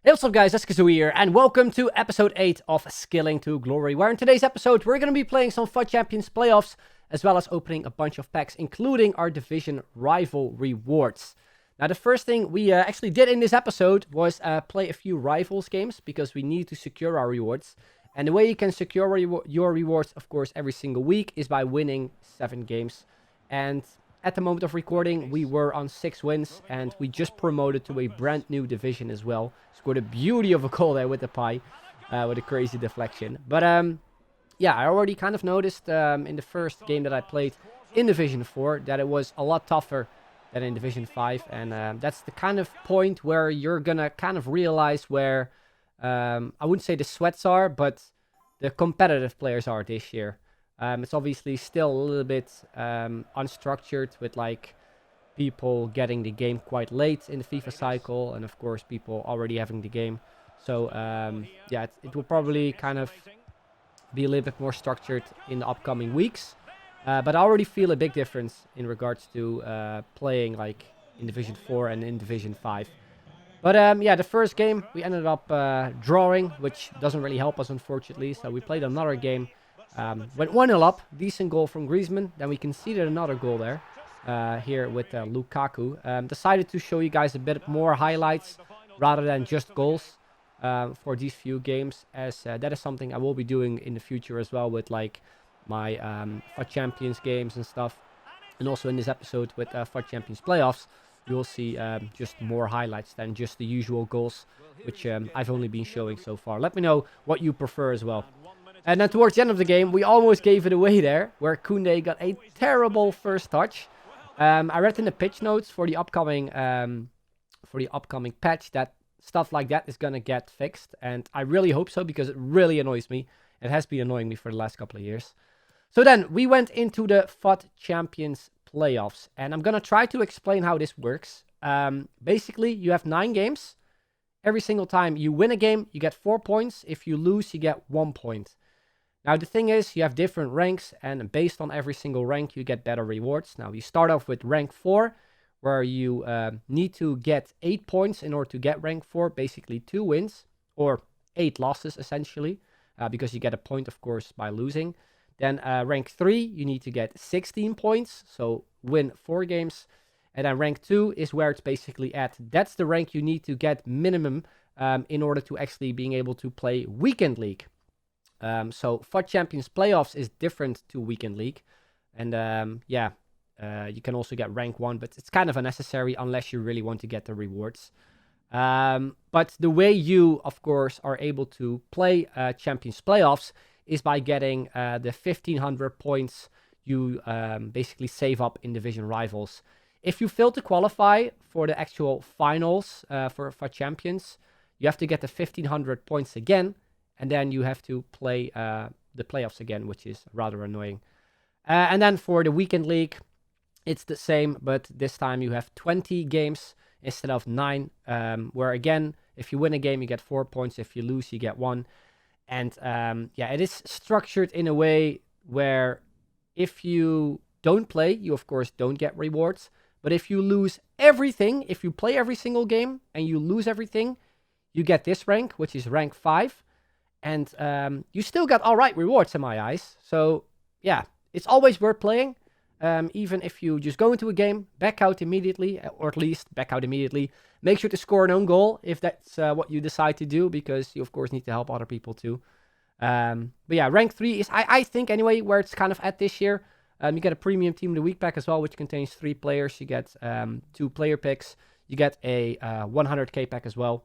Hey, what's up guys, 𝐻𝐤𝐤 here, and welcome to episode 8 of Skilling to Glory, where in today's episode we're going to be playing some FUT Champions playoffs, as well as opening a bunch of packs, including our division rival rewards. Now, the first thing we actually did in this episode was play a few rivals games, because we need to secure our rewards. And the way you can secure your rewards, of course, every single week is by winning 7 games. And at the moment of recording, we were on 6 wins, and we just promoted to a brand new division as well. Scored a beauty of a goal there with the pie, with a crazy deflection. But yeah, I already kind of noticed in the first game that I played in Division 4 that it was a lot tougher than in Division 5. And that's the kind of point where you're gonna kind of realize where, I wouldn't say the sweats are, but the competitive players are this year. It's obviously still a little bit unstructured, with like people getting the game quite late in the FIFA cycle, and of course people already having the game. So yeah, it will probably kind of be a little bit more structured in the upcoming weeks. But I already feel a big difference in regards to playing like in Division 4 and in Division 5. But yeah, the first game we ended up drawing, which doesn't really help us, unfortunately. So we played another game. Went 1-0 up, decent goal from 𝐻𝐤𝐤𝐿, then we conceded another goal there, here with Lukaku. Decided to show you guys a bit more highlights rather than just goals for these few games, as that is something I will be doing in the future as well with like my FUT Champions games and stuff. And also in this episode with FUT Champions playoffs, you will see just more highlights than just the usual goals, which I've only been showing so far. Let me know what you prefer as well. And then towards the end of the game, we almost gave it away there, where Koundé got a terrible first touch. I read in the pitch notes for the upcoming patch that stuff like that is gonna get fixed, and I really hope so, because it really annoys me. It has been annoying me for the last couple of years. So then we went into the FUT Champions playoffs, and I'm gonna try to explain how this works. Basically, you have 9 games. Every single time you win a game, you get 4 points. If you lose, you get 1 point. Now, the thing is, you have different ranks, and based on every single rank, you get better rewards. Now, you start off with rank 4, where you need to get 8 points in order to get rank 4, basically 2 wins, or 8 losses, essentially, because you get a point, of course, by losing. Then rank 3, you need to get 16 points, so win 4 games. And then rank 2 is where it's basically at. That's the rank you need to get minimum in order to actually being able to play Weekend League. So FUT Champions playoffs is different to Weekend League, and yeah, you can also get rank 1, but it's kind of unnecessary unless you really want to get the rewards. But the way you, of course, are able to play Champions playoffs is by getting the 1500 points you basically save up in division rivals. If you fail to qualify for the actual finals for FUT Champions, you have to get the 1500 points again, and then you have to play the playoffs again, which is rather annoying. And then for the Weekend League, it's the same, but this time you have 20 games instead of 9, where again, if you win a game, you get 4 points. If you lose, you get 1. And yeah, it is structured in a way where if you don't play, you of course don't get rewards. But if you lose everything, if you play every single game and you lose everything, you get this rank, which is rank 5. And you still got alright rewards in my eyes. So yeah, it's always worth playing. Even if you just go into a game, back out immediately, or at least back out immediately. Make sure to score an own goal if that's what you decide to do, because you of course need to help other people too. But yeah, rank 3 is, I think anyway, where it's kind of at this year. You get a premium team of the week pack as well, which contains 3 players. You get 2 player picks. You get a 100k pack as well.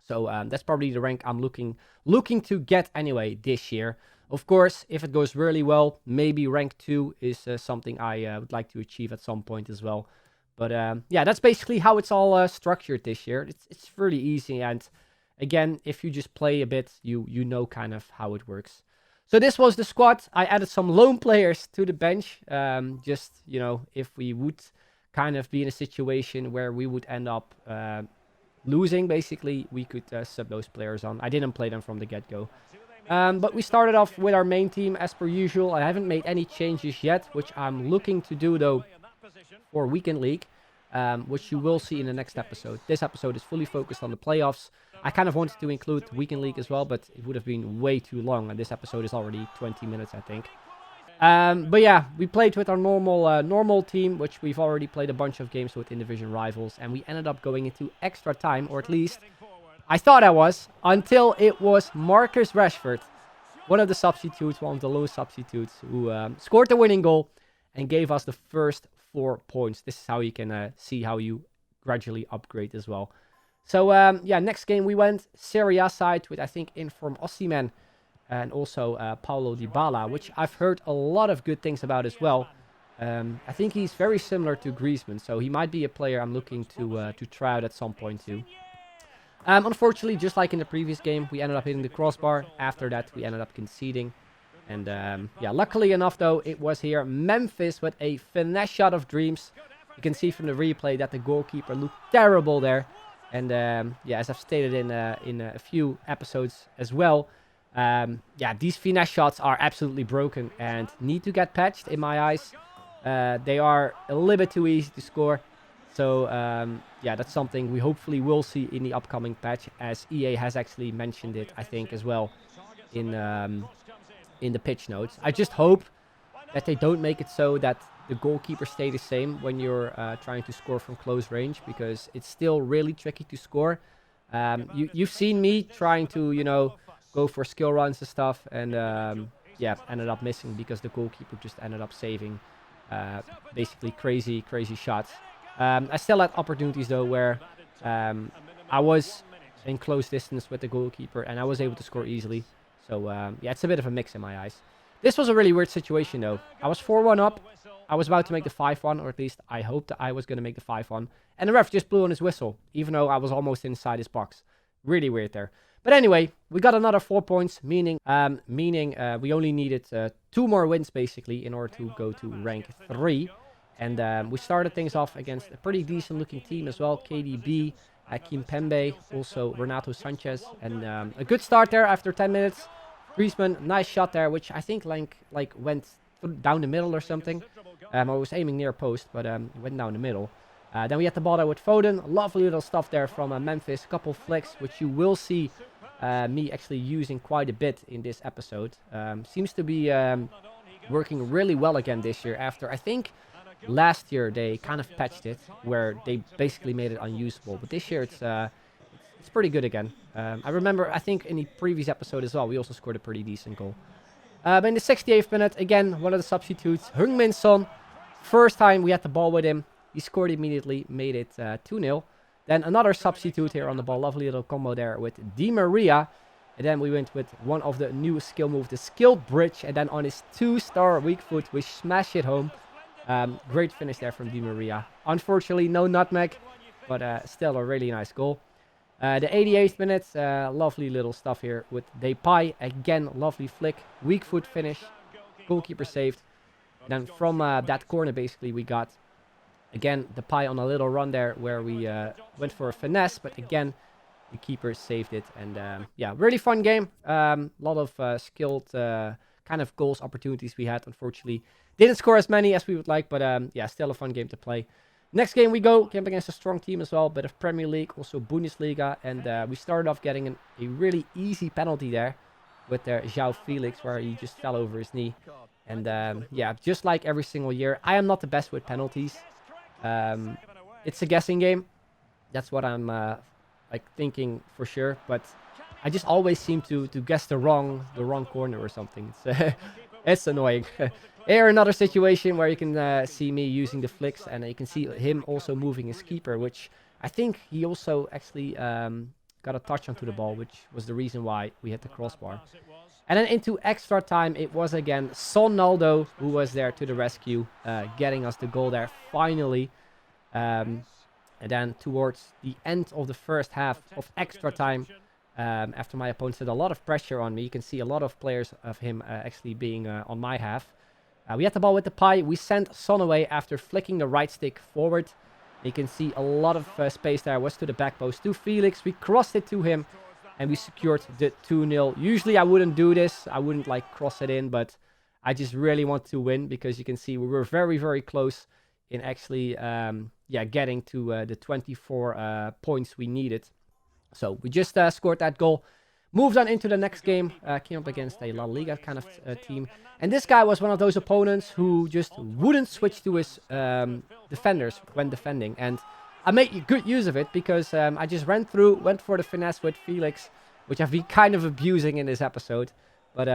So that's probably the rank I'm looking to get anyway this year. Of course, if it goes really well, maybe rank 2 is something I would like to achieve at some point as well. But yeah, that's basically how it's all structured this year. It's really easy, and again, if you just play a bit, you know kind of how it works. So this was the squad. I added some loan players to the bench, just, you know, if we would kind of be in a situation where we would end up losing, basically, we could sub those players on. I didn't play them from the get-go. But we started off with our main team as per usual. I haven't made any changes yet, which I'm looking to do though for Weekend League. which you will see in the next episode. This episode is fully focused on the playoffs. I kind of wanted to include the Weekend League as well, but it would have been way too long, and this episode is already 20 minutes, I think. But yeah, we played with our normal team, which we've already played a bunch of games with in division rivals, and we ended up going into extra time, or at least I thought I was, until it was Marcus Rashford, one of the substitutes, one of the low substitutes, who scored the winning goal and gave us the first 4 points. This is how you can see how you gradually upgrade as well. So yeah, next game we went Serie A side with, I think, inform Osimhen and also Paulo Dybala, which I've heard a lot of good things about as well. I think he's very similar to Griezmann, so he might be a player I'm looking to try out at some point too. Unfortunately, just like in the previous game, we ended up hitting the crossbar. After that, we ended up conceding. And yeah, luckily enough, though, it was here Memphis with a finesse shot of dreams. You can see from the replay that the goalkeeper looked terrible there. And yeah, as I've stated in a few episodes as well, yeah, these finesse shots are absolutely broken and need to get patched in my eyes. They are a little bit too easy to score. So yeah, that's something we hopefully will see in the upcoming patch, as EA has actually mentioned it, I think, as well in the pitch notes. I just hope that they don't make it so that the goalkeeper stay the same when you're trying to score from close range, because it's still really tricky to score. You've seen me trying to, you know, go for skill runs and stuff, and yeah, ended up missing because the goalkeeper just ended up saving basically crazy shots. I still had opportunities though where I was in close distance with the goalkeeper and I was able to score easily. So yeah, it's a bit of a mix in my eyes. This was a really weird situation though. I was 4-1 up. I was about to make the 5-1, or at least I hoped that I was going to make the 5-1. And the ref just blew on his whistle, even though I was almost inside his box. Really weird there. But anyway, we got another 4 points, meaning we only needed 2 more wins basically in order to go to rank 3. And we started things off against a pretty decent looking team as well. KDB, Kimpembe, also Renato Sanchez. And a good start there after 10 minutes. Griezmann, nice shot there, which I think like went down the middle or something. I was aiming near post, but it went down the middle. Then we had the ball there with Foden. Lovely little stuff there from Memphis. A couple flicks, which you will see me actually using quite a bit in this episode. Seems to be working really well again this year after, I think, last year they kind of patched it where they basically made it unusable. But this year it's pretty good again. I remember, I think in the previous episode as well, we also scored a pretty decent goal. But in the 68th minute, again, one of the substitutes, 𝐿 Son. First time we had the ball with him. He scored immediately, made it 2-0. Then another substitute here on the ball. Lovely little combo there with Di Maria. And then we went with one of the new skill moves, the skilled bridge. And then on his 2-star weak foot, we smash it home. Great finish there from Di Maria. Unfortunately, no nutmeg, but still a really nice goal. The 88th minute, lovely little stuff here with Depay. Again, lovely flick, weak foot finish, goalkeeper saved. Then from that corner, basically, we got, again, Depay on a little run there where we went for a finesse, but again, the keeper saved it. And yeah, really fun game. A lot of skilled kind of goals opportunities we had, unfortunately. Didn't score as many as we would like, but yeah, still a fun game to play. Next game we go, came against a strong team as well, bit of Premier League, also Bundesliga, and we started off getting a really easy penalty there with João Felix, where he just fell over his knee. And yeah, just like every single year, I am not the best with penalties. It's a guessing game. That's what I'm like thinking for sure, but I just always seem to guess the wrong corner or something. It's it's annoying. Here another situation where you can see me using the flicks, and you can see him also moving his keeper, which I think he also actually got a touch onto the ball, which was the reason why we hit the crossbar. And then into extra time, it was again Sonaldo who was there to the rescue, getting us the goal there finally. And then towards the end of the first half of extra time, after my opponent had a lot of pressure on me, you can see a lot of players of him actually being on my half. We had the ball with Depay. We sent Son away after flicking the right stick forward. You can see a lot of space there. Was to the back post to Felix. We crossed it to him and we secured the 2-0. Usually I wouldn't do this. I wouldn't like cross it in, but I just really want to win because you can see we were very, very close in actually getting to the 24 points we needed. So we just scored that goal. Moved on into the next game, came up against a La Liga kind of team. And this guy was one of those opponents who just wouldn't switch to his defenders when defending. And I made good use of it because I just went for the finesse with Felix, which I've been kind of abusing in this episode. But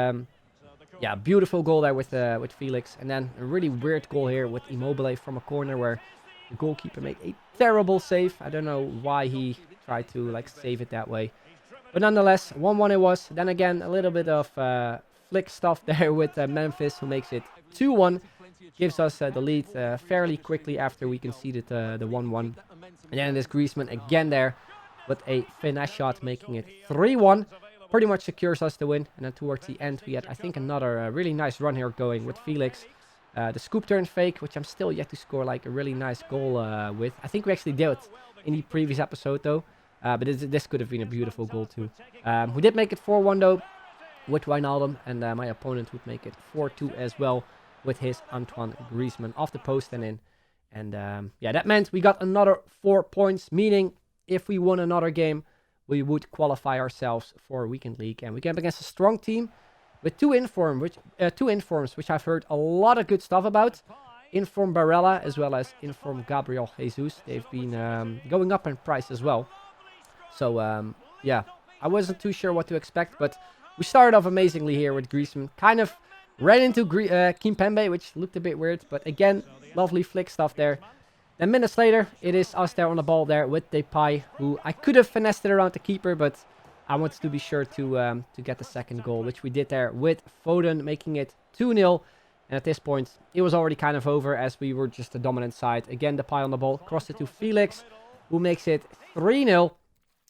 yeah, beautiful goal there with Felix. And then a really weird goal here with 𝐿𝐫𝐫𝐲 from a corner where the goalkeeper made a terrible save. I don't know why he tried to like save it that way. But nonetheless, 1-1 it was. Then again, a little bit of flick stuff there with Memphis, who makes it 2-1. Gives us the lead fairly quickly after we conceded the 1-1. And then there's 𝐋𝐤𝐤𝐞 again there with a finesse shot, making it 3-1. Pretty much secures us the win. And then towards the end, we had, I think, another really nice run here going with Felix. The scoop turn fake, which I'm still yet to score like a really nice goal with. I think we actually did it in the previous episode though. But this could have been a beautiful goal too. We did make it 4-1 though with Wijnaldum. And my opponent would make it 4-2 as well with his Antoine Griezmann off the post and in. And yeah, that meant we got another 4 points. Meaning if we won another game, we would qualify ourselves for Weekend League. And we came up against a strong team with two informs, which I've heard a lot of good stuff about. Inform Barella as well as Inform Gabriel Jesus. They've been going up in price as well. So, yeah, I wasn't too sure what to expect, but we started off amazingly here with Griezmann. Kind of ran into Kimpembe, which looked a bit weird, but again, lovely flick stuff there. Then minutes later, it is us there on the ball there with Depay, who I could have finessed it around the keeper, but I wanted to be sure to get the second goal, which we did there with Foden, making it 2-0. And at this point, it was already kind of over as we were just the dominant side. Again, Depay on the ball, crossed it to Felix, who makes it 3-0.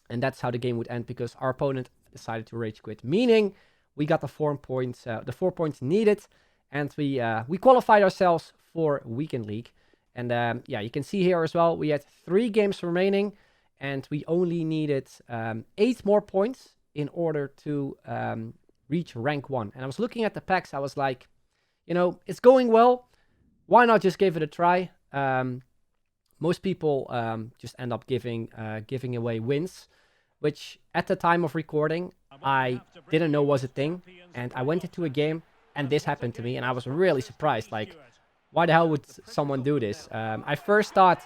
And that's how the game would end because our opponent decided to rage quit. Meaning we got the 4 points needed, and we qualified ourselves for Weekend League. And yeah, you can see here as well, we had 3 games remaining, and we only needed 8 more points in order to reach rank 1. And I was looking at the packs, I was like, you know, it's going well. Why not just give it a try? Most people just end up giving away wins, which at the time of recording, I didn't know was a thing. And I went into a game and this happened to me and I was really surprised. Like, why the hell would someone do this? I first thought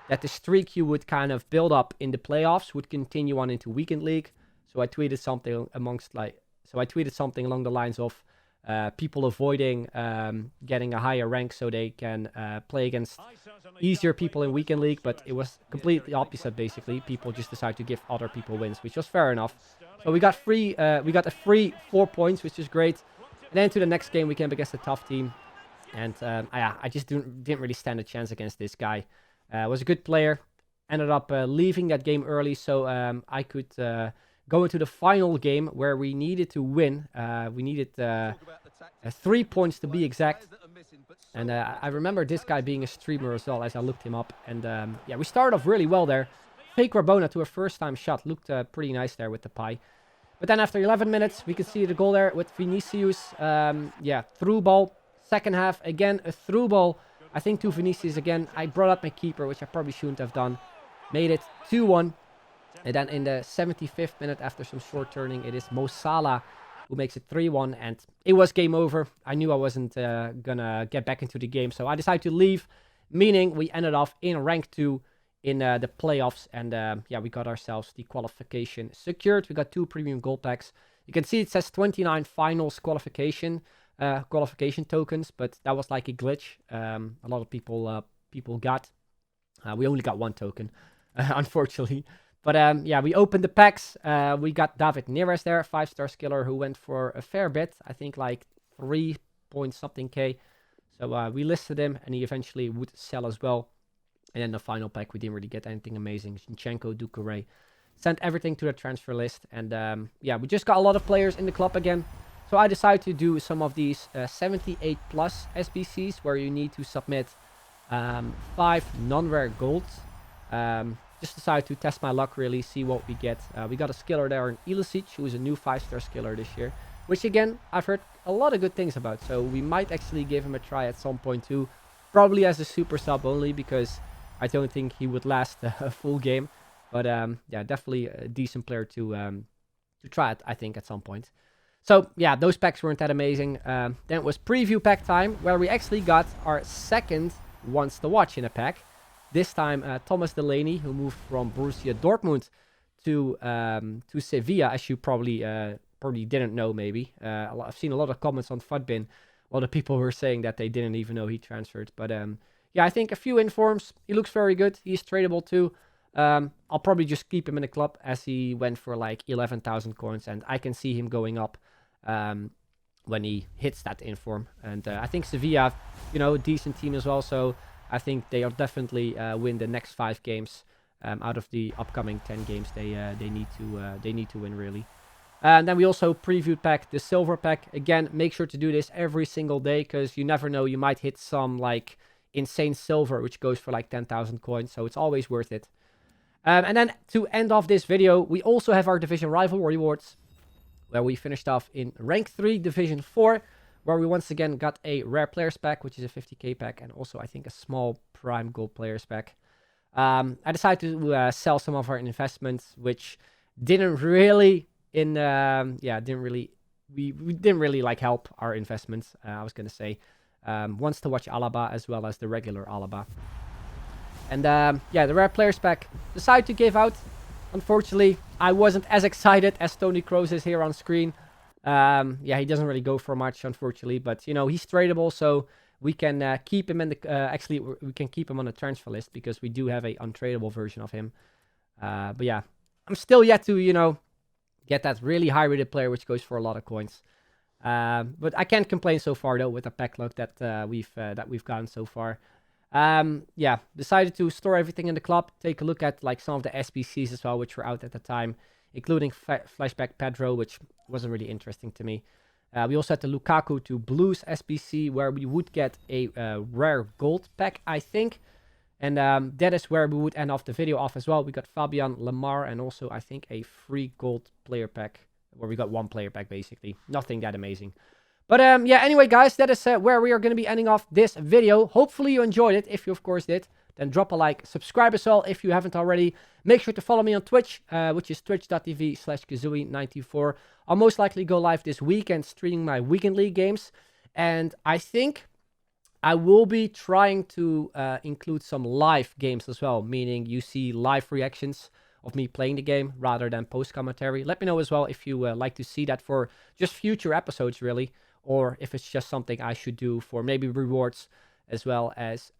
that the streak you would kind of build up in the playoffs would continue on into Weekend League. So I tweeted something along the lines of people avoiding getting a higher rank so they can play against easier people in Weekend League, but it was completely opposite basically. People just decide to give other people wins, which was fair enough. So we got a free 4 points, which is great. And then to the next game, we came against a tough team, and I just didn't really stand a chance against this guy. Was a good player. Ended up leaving that game early, so I could go into the final game where we needed to win. We needed 3 points to be exact. And I remember this guy being a streamer as well as I looked him up. And yeah, we started off really well there. Fake Rabona to a first-time shot. Looked pretty nice there with the pie. But then after 11 minutes, we could see the goal there with Vinicius. Yeah, through ball. Second half, again, a through ball. I think to Vinicius again. I brought up my keeper, which I probably shouldn't have done. Made it 2-1. And then in the 75th minute, after some short turning, it is Mo Salah who makes it 3-1. And it was game over. I knew I wasn't gonna get back into the game, so I decided to leave. Meaning we ended off in rank 2 in the playoffs. And yeah, we got ourselves the qualification secured. We got 2 premium gold packs. You can see it says 29 finals qualification tokens, but that was like a glitch. A lot of people got. We only got 1 token, unfortunately. But yeah, we opened the packs. We got David Neres there, 5-star skiller who went for a fair bit. I think like 3 point something K. So we listed him and he eventually would sell as well. And then the final pack, we didn't really get anything amazing. 𝐶h𝐤𝐞 𝐒𝐿𝐫𝐲. Sent everything to the transfer list. And yeah, we just got a lot of players in the club again. So I decided to do some of these 78 plus SBCs where you need to submit 5 non-rare golds. Just decided to test my luck, really, see what we get. We got a skiller there in 𝐿𝐿𝐶, who is a new 5-star skiller this year, which again, I've heard a lot of good things about. So we might actually give him a try at some point too. probably as a super sub only, because I don't think he would last a full game. But yeah, definitely a decent player to try it, I think, at some point. So yeah, those packs weren't that amazing. Then it was preview pack time, where we actually got our second Wants to Watch in a pack. This time, Thomas Delaney, who moved from Borussia Dortmund to Sevilla, as you probably didn't know, maybe. I've seen a lot of comments on FUTBin. A lot of people were saying that they didn't even know he transferred. But yeah, I think a few informs. He looks very good. He's tradable too. I'll probably just keep him in the club, as he went for like 11,000 coins, and I can see him going up when he hits that inform. And I think Sevilla, you know, a decent team as well. So I think they'll definitely win the next 5 games out of the upcoming 10 games. They need to win, really. And then we also previewed pack the silver pack. Again, make sure to do this every single day, because you never know, you might hit some like insane silver, which goes for like 10,000 coins. So it's always worth it. And then to end off this video, we also have our division rival rewards, where we finished off in rank 3 division 4, where we once again got a rare players pack, which is a 50k pack, and also I think a small prime gold players pack. I decided to sell some of our investments, which didn't really we didn't really like help our investments. I was gonna say Wants to Watch Alaba as well as the regular Alaba. And yeah, the rare players pack decided to give out. Unfortunately, I wasn't as excited as Tony Kroos is here on screen. Yeah, he doesn't really go for much, unfortunately, but you know, he's tradable, so we can keep him in the actually we can keep him on the transfer list, because we do have a untradeable version of him. But yeah, I'm still yet to, you know, get that really high rated player which goes for a lot of coins. But I can't complain so far though with the pack luck that we've gotten so far. Yeah, decided to store everything in the club, take a look at like some of the SBCs as well, which were out at the time, including Flashback Pedro, which wasn't really interesting to me. We also had the Lukaku to Blues SBC, where we would get a rare gold pack, I think. And that is where we would end off the video off as well. We got Fabian Lamar, and also I think a free gold player pack, where we got 1 player pack basically. Nothing that amazing. But yeah, anyway, guys, that is where we are going to be ending off this video. Hopefully you enjoyed it. If you, of course, did, then drop a like. Subscribe as well if you haven't already. Make sure to follow me on Twitch, which is twitch.tv/𝐋𝐢𝐤𝐞. I'll most likely go live this weekend streaming my weekend league games. And I think I will be trying to include some live games as well, meaning you see live reactions of me playing the game rather than post commentary. Let me know as well if you like to see that for just future episodes, really, or if it's just something I should do for maybe rewards as well as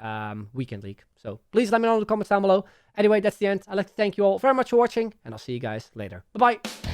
weekend league. So please let me know in the comments down below. Anyway, that's the end. I'd like to thank you all very much for watching, and I'll see you guys later. Bye bye.